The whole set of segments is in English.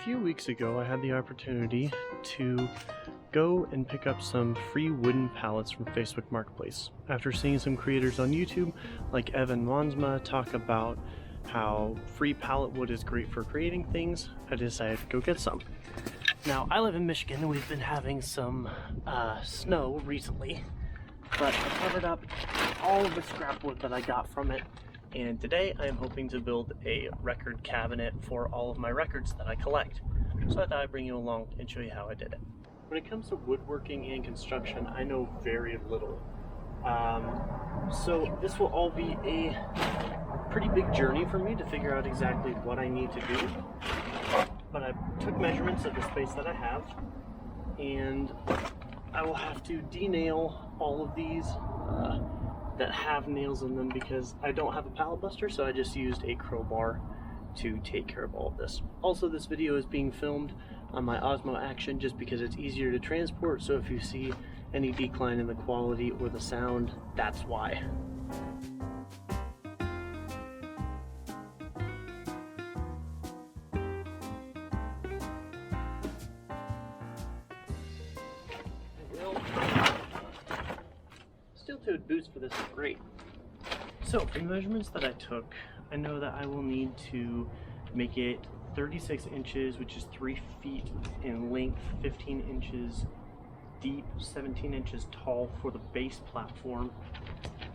few weeks ago, I had the opportunity to go and pick up some free wooden pallets from Facebook Marketplace. After seeing some creators on YouTube, like Evan Monsma, talk about how free pallet wood is great for creating things, I decided to go get some. Now, I live in Michigan and we've been having some snow recently, but I covered up all of the scrap wood that I got from it. And today I am hoping to build a record cabinet for all of my records that I collect. So I thought I'd bring you along and show you how I did it. When it comes to woodworking and construction, I know very little. So this will all be a pretty big journey for me to figure out exactly what I need to do. But I took measurements of the space that I have, and I will have to de-nail all of these that have nails in them because I don't have a pallet buster, so I just used a crowbar to take care of all of this. Also, this video is being filmed on my Osmo Action just because it's easier to transport, so if you see any decline in the quality or the sound, that's why. Steel-toed boots for this is great. So, for the measurements that I took, I know that I will need to make it 36 inches, which is 3 feet in length, 15 inches deep, 17 inches tall for the base platform.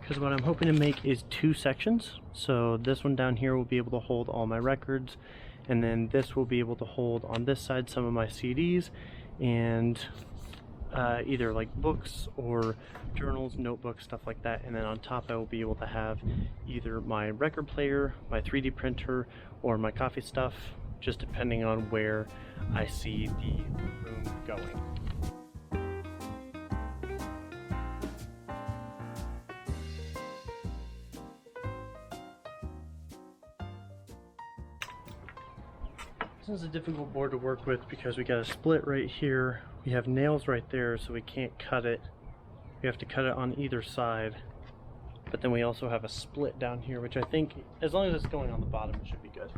Because what I'm hoping to make is 2 sections. So this one down here will be able to hold all my records, and then this will be able to hold on this side some of my CDs and either like books or journals, notebooks, stuff like that. And then on top I will be able to have either my record player, my 3D printer, or my coffee stuff, just depending on where I see the room going. This is a difficult board to work with because we got a split right here. We have nails right there, so we can't cut it. We have to cut it on either side. But then we also have a split down here, which I think, as long as it's going on the bottom, it should be good.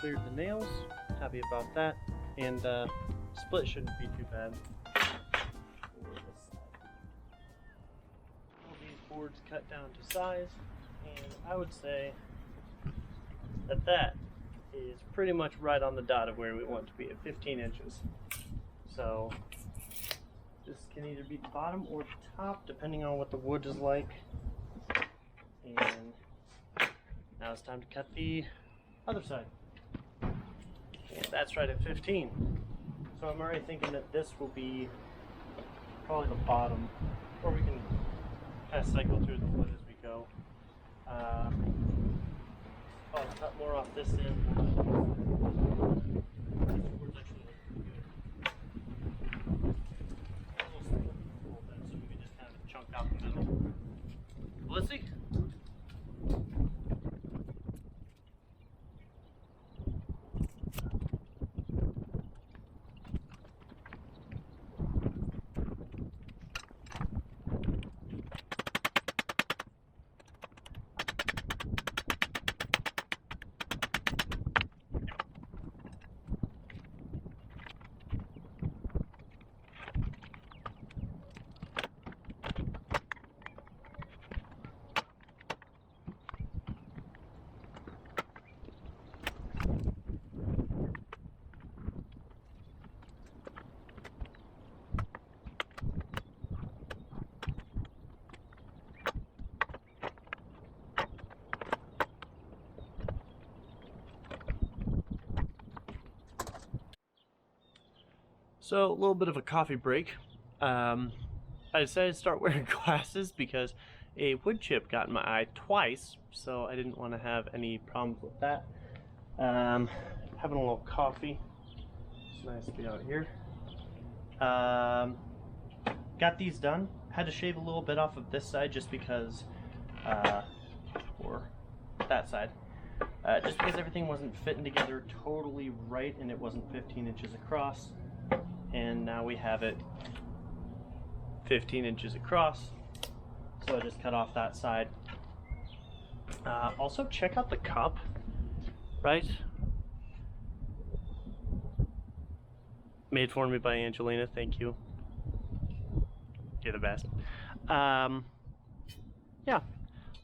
Cleared the nails, happy about that, and split shouldn't be too bad. All these boards cut down to size, and I would say that that is pretty much right on the dot of where we want to be at 15 inches. So this can either be the bottom or the top, depending on what the wood is like. And now it's time to cut the other side. And that's right at 15. So I'm already thinking that this will be probably the bottom, or we can kind of cycle through the wood as we go. I'll cut more off this end. This actually good. So we can just kind of chunk out the middle. Let's see. So a little bit of a coffee break. I decided to start wearing glasses because a wood chip got in my eye twice, so I didn't want to have any problems with that. Having a little coffee. It's nice to be out here. Got these done. Had to shave a little bit off of this side just because, or that side, just because everything wasn't fitting together totally right and it wasn't 15 inches across. And now we have it 15 inches across. So I just cut off that side. Also check out the cup, right? Made for me by Angelina, thank you. You're the best. Yeah,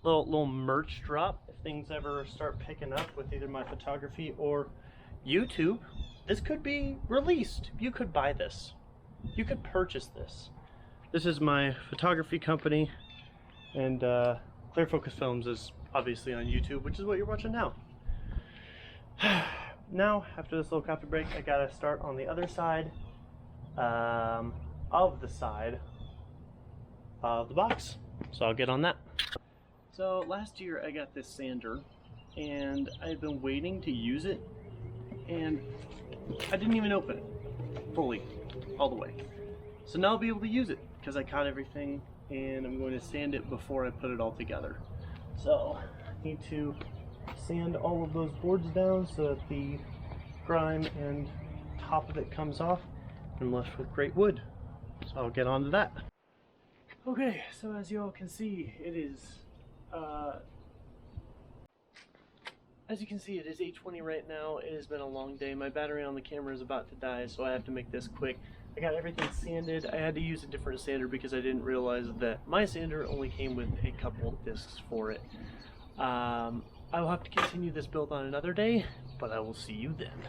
little merch drop if things ever start picking up with either my photography or YouTube. This could be released. You could buy this. You could purchase this. This is my photography company, and Clear Focus Films is obviously on YouTube, which is what you're watching now. Now, after this little coffee break, I gotta start on the other side of the side of the box. So I'll get on that. So last year I got this sander, and I've been waiting to use it, and I didn't even open it fully, all the way. So now I'll be able to use it, because I caught everything, and I'm going to sand it before I put it all together. So I need to sand all of those boards down so that the grime and top of it comes off. I'm left with great wood. So I'll get on to that. Okay, so as you all can see, it is as you can see, it is 8:20 right now. It has been a long day. My battery on the camera is about to die, so I have to make this quick. I got everything sanded. I had to use a different sander because I didn't realize that my sander only came with a couple discs for it. I will have to continue this build on another day, but I will see you then.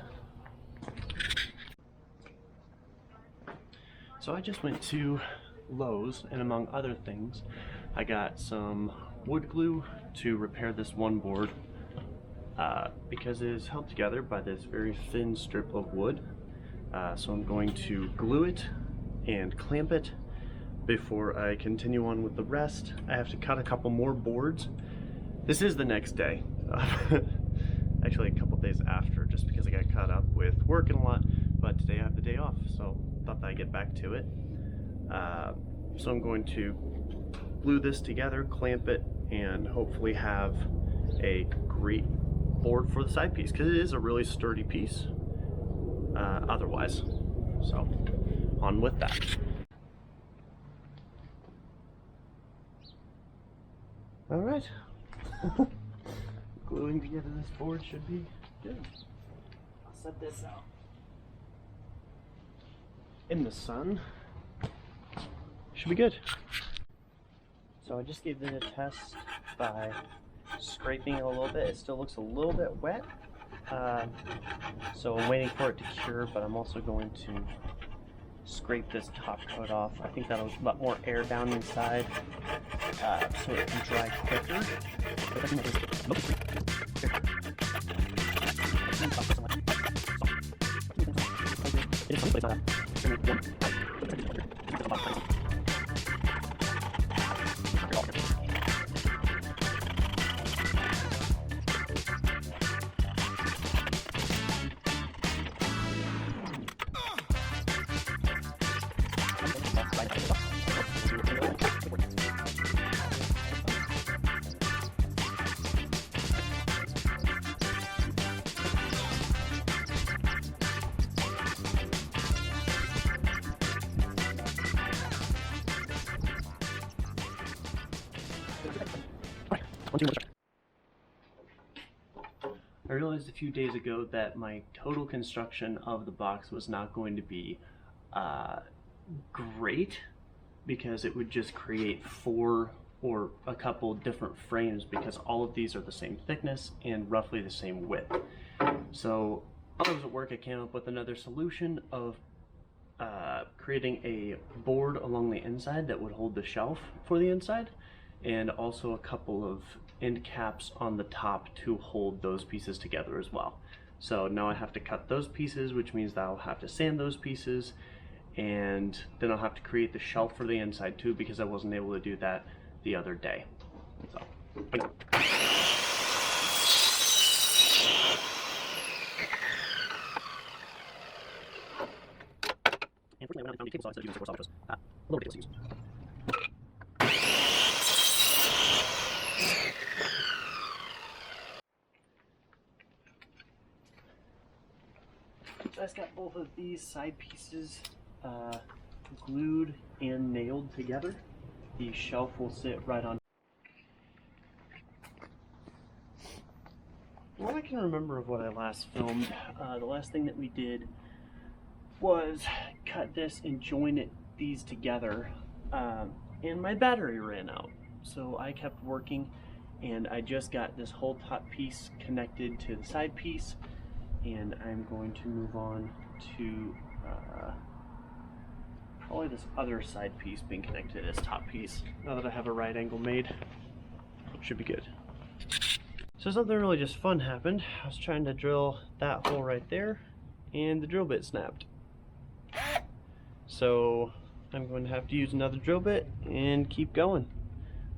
So I just went to Lowe's, and among other things, I got some wood glue to repair this one board because it is held together by this very thin strip of wood. So I'm going to glue it and clamp it before I continue on with the rest. I have to cut a couple more boards. This is the next day. Actually a couple days after, just because I got caught up with working a lot, but today I have the day off, so thought that I'd get back to it. So I'm going to glue this together, clamp it, and hopefully have a great board for the side piece, because it is a really sturdy piece otherwise. So on with that. All right. Gluing together this board should be good. I'll set this out in the sun. Should be good. So I just gave it a test by scraping it a little bit. It still looks a little bit wet. So I'm waiting for it to cure, but I'm also going to scrape this top coat off. I think that'll let more air down inside, so it can dry quicker. I realized a few days ago that my total construction of the box was not going to be great, because it would just create 4 or a couple different frames, because all of these are the same thickness and roughly the same width. So while I was at work, I came up with another solution of creating a board along the inside that would hold the shelf for the inside, and also a couple of end caps on the top to hold those pieces together as well. So now I have to cut those pieces, which means that I'll have to sand those pieces, and then I'll have to create the shelf for the inside too, because I wasn't able to do that the other day. So, unfortunately, when I found the table saw, instead of using a saw, which was a little ridiculous to use. So I just got both of these side pieces glued and nailed together. The shelf will sit right on. What I can remember of what I last filmed, the last thing that we did was cut this and join these together, and my battery ran out. So I kept working, and I just got this whole top piece connected to the side piece, and I'm going to move on to probably this other side piece being connected to this top piece. Now that I have a right angle made, it should be good. So something really just fun happened. I was trying to drill that hole right there, and the drill bit snapped. So I'm going to have to use another drill bit and keep going.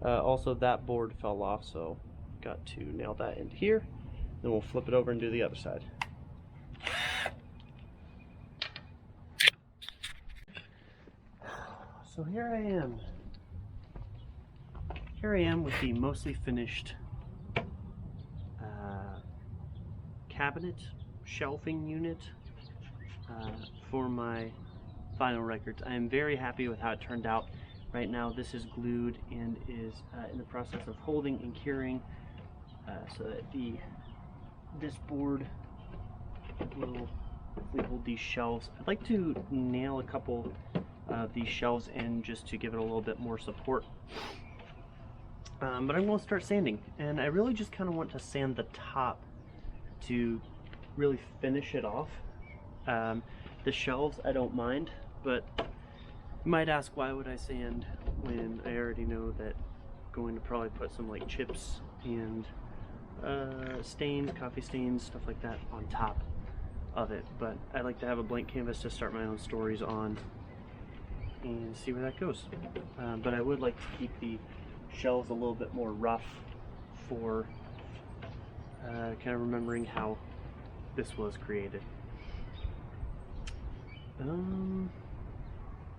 Also, that board fell off, so got to nail that into here. Then we'll flip it over and do the other side. So here I am. Here I am with the mostly finished cabinet shelving unit for my vinyl records. I am very happy with how it turned out. Right now this is glued and is in the process of holding and curing so that this board will hopefully hold these shelves. I'd like to nail a couple of these shelves in just to give it a little bit more support. But I'm going to start sanding, and I really just kind of want to sand the top to really finish it off. The shelves I don't mind, but you might ask, why would I sand when I already know that I'm going to probably put some like chips and stains, coffee stains, stuff like that on top of it. But I like to have a blank canvas to start my own stories on and see where that goes. But I would like to keep the shelves a little bit more rough for kind of remembering how this was created.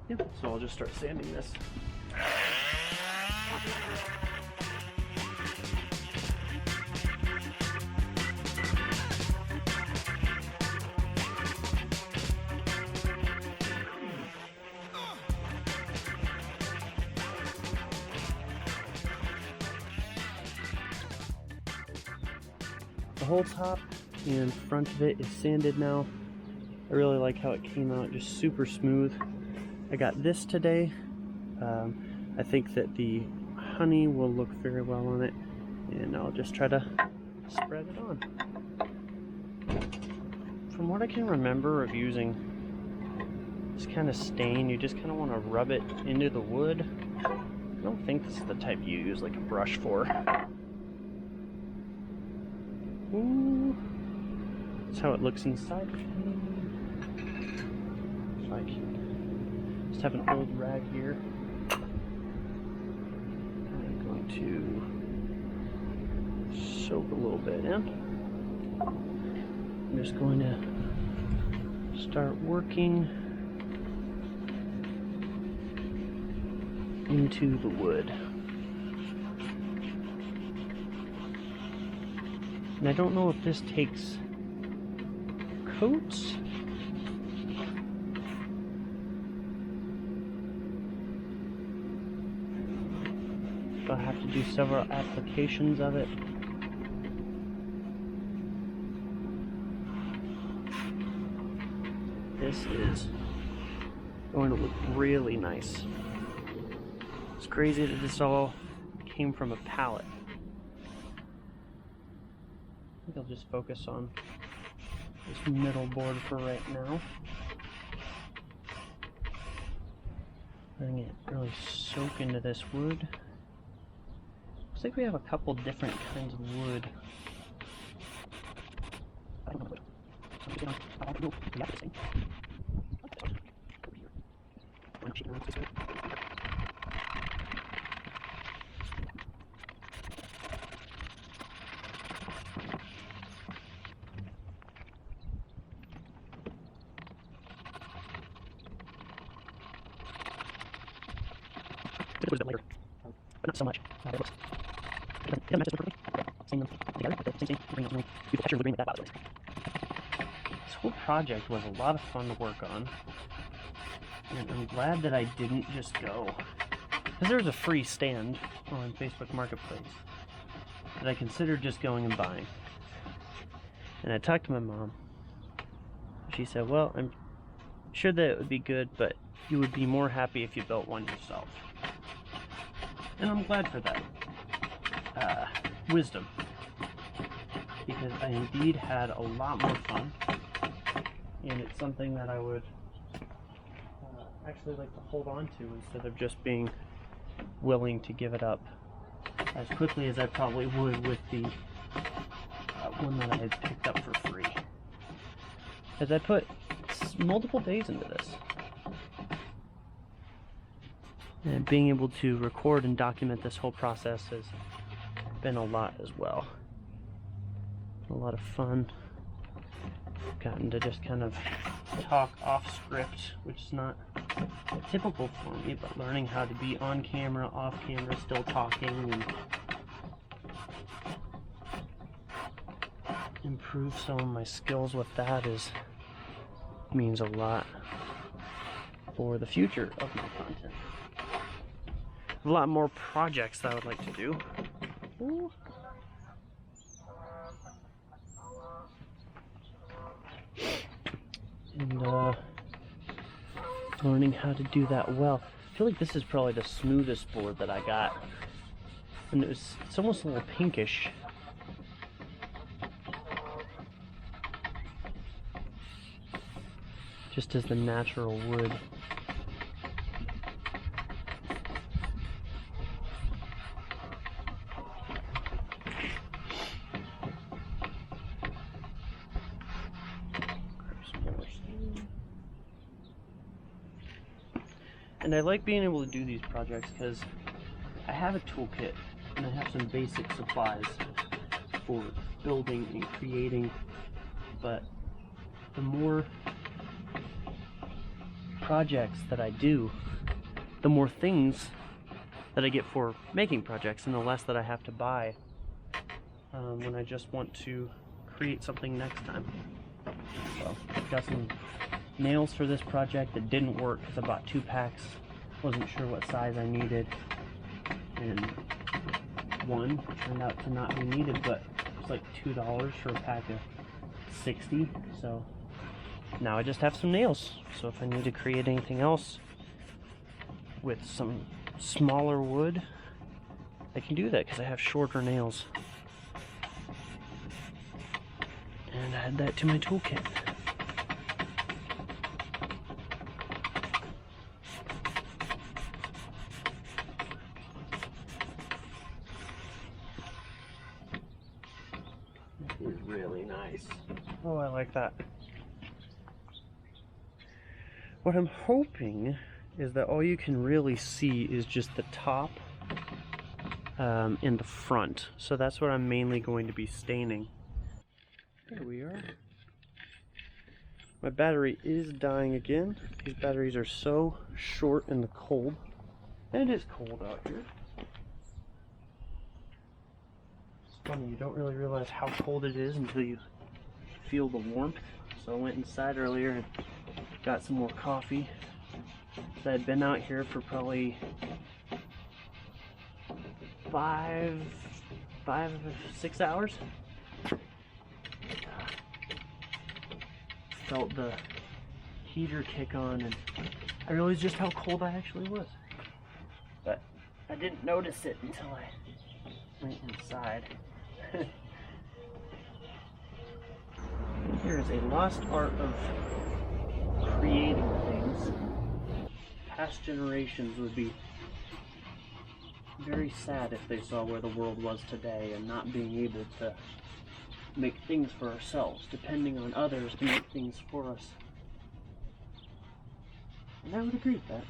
Yeah, so I'll just start sanding this. The whole top and front of it is sanded now. I really like how it came out, just super smooth. I got this today. I think that the honey will look very well on it, and I'll just try to spread it on. From what I can remember of using this kind of stain, you just kind of want to rub it into the wood. I don't think this is the type you use like a brush for. Ooh. That's how it looks inside. If I can just have an old rag here. I'm going to soak a little bit in. I'm just going to start working into the wood. And I don't know if this takes coats. So I'll have to do several applications of it. This is going to look really nice. It's crazy that this all came from a pallet. I think I'll just focus on this middle board for right now. Letting it really soak into this wood. Looks like we have a couple different kinds of wood. I don't know what. I don't know. a bit later, but not so much. It doesn't match as perfectly. Seeing them together, but the same thing, bringing up beautiful texture, agreeing with that, by the way. This whole project was a lot of fun to work on, and I'm glad that I didn't just go, because there was a free stand on Facebook Marketplace that I considered just going and buying. And I talked to my mom. She said, well, I'm sure that it would be good, but you would be more happy if you built one yourself. And I'm glad for that wisdom, because I indeed had a lot more fun, and it's something that I would actually like to hold on to instead of just being willing to give it up as quickly as I probably would with the one that I had picked up for free. As I put multiple days into this. And being able to record and document this whole process has been a lot as well. A lot of fun. Gotten to just kind of talk off script, which is not typical for me, but learning how to be on camera, off camera, still talking, and improve some of my skills with that means a lot for the future of my content. A lot more projects that I would like to do. Ooh. And learning how to do that well. I feel like this is probably the smoothest board that I got. And it's almost a little pinkish. Just as the natural wood. And I like being able to do these projects because I have a toolkit and I have some basic supplies for building and creating, but the more projects that I do, the more things that I get for making projects and the less that I have to buy when I just want to create something next time. So I've got some nails for this project that didn't work because I bought 2 packs, wasn't sure what size I needed, and one turned out to not be needed, but it's like $2 for a pack of 60, so now I just have some nails. So if I need to create anything else with some smaller wood, I can do that because I have shorter nails. And add that to my toolkit. This is really nice. Oh, I like that. What I'm hoping is that all you can really see is just the top in the front. So that's what I'm mainly going to be staining. There we are. My battery is dying again. These batteries are so short in the cold. And it is cold out here. It's funny, you don't really realize how cold it is until you feel the warmth. So I went inside earlier and got some more coffee. So I'd been out here for probably 6 hours. Felt the heater kick on and I realized just how cold I actually was. But I didn't notice it until I went inside. Here is a lost art of creating things. Past generations would be very sad if they saw where the world was today and not being able to make things for ourselves, depending on others to make things for us. And I would agree with that.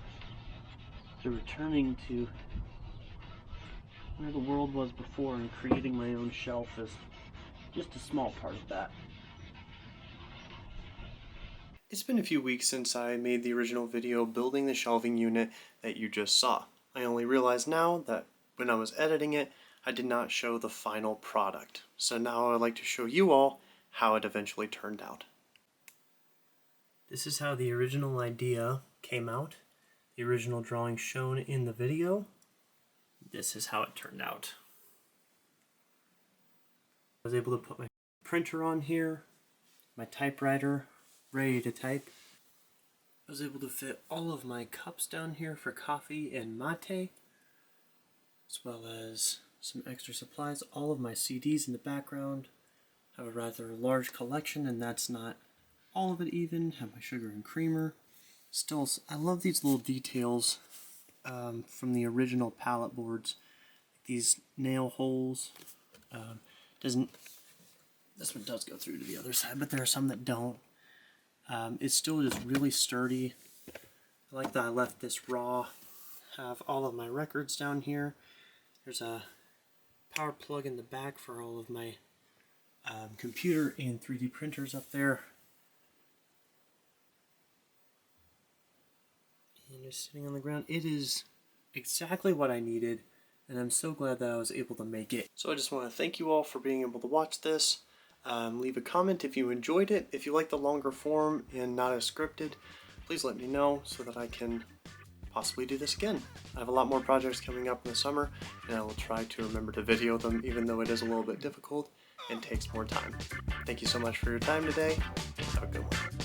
So returning to where the world was before and creating my own shelf is just a small part of that. It's been a few weeks since I made the original video building the shelving unit that you just saw. I only realize now that when I was editing it, I did not show the final product. So now I'd like to show you all how it eventually turned out. This is how the original idea came out. The original drawing shown in the video. This is how it turned out. I was able to put my printer on here, my typewriter, ready to type. I was able to fit all of my cups down here for coffee and mate, as well as some extra supplies, all of my CDs in the background. I have a rather large collection, and that's not all of it even. Have my sugar and creamer. Still, I love these little details from the original pallet boards. These nail holes. This one does go through to the other side, but there are some that don't. It's still just really sturdy. I like that I left this raw. Have all of my records down here. There's a power plug in the back for all of my computer and 3D printers up there. And just sitting on the ground. It is exactly what I needed, and I'm so glad that I was able to make it. So I just want to thank you all for being able to watch this. Leave a comment if you enjoyed it. If you like the longer form and not as scripted, please let me know so that I can possibly do this again. I have a lot more projects coming up in the summer, and I will try to remember to video them, even though it is a little bit difficult and takes more time. Thank you so much for your time today. Have a good one.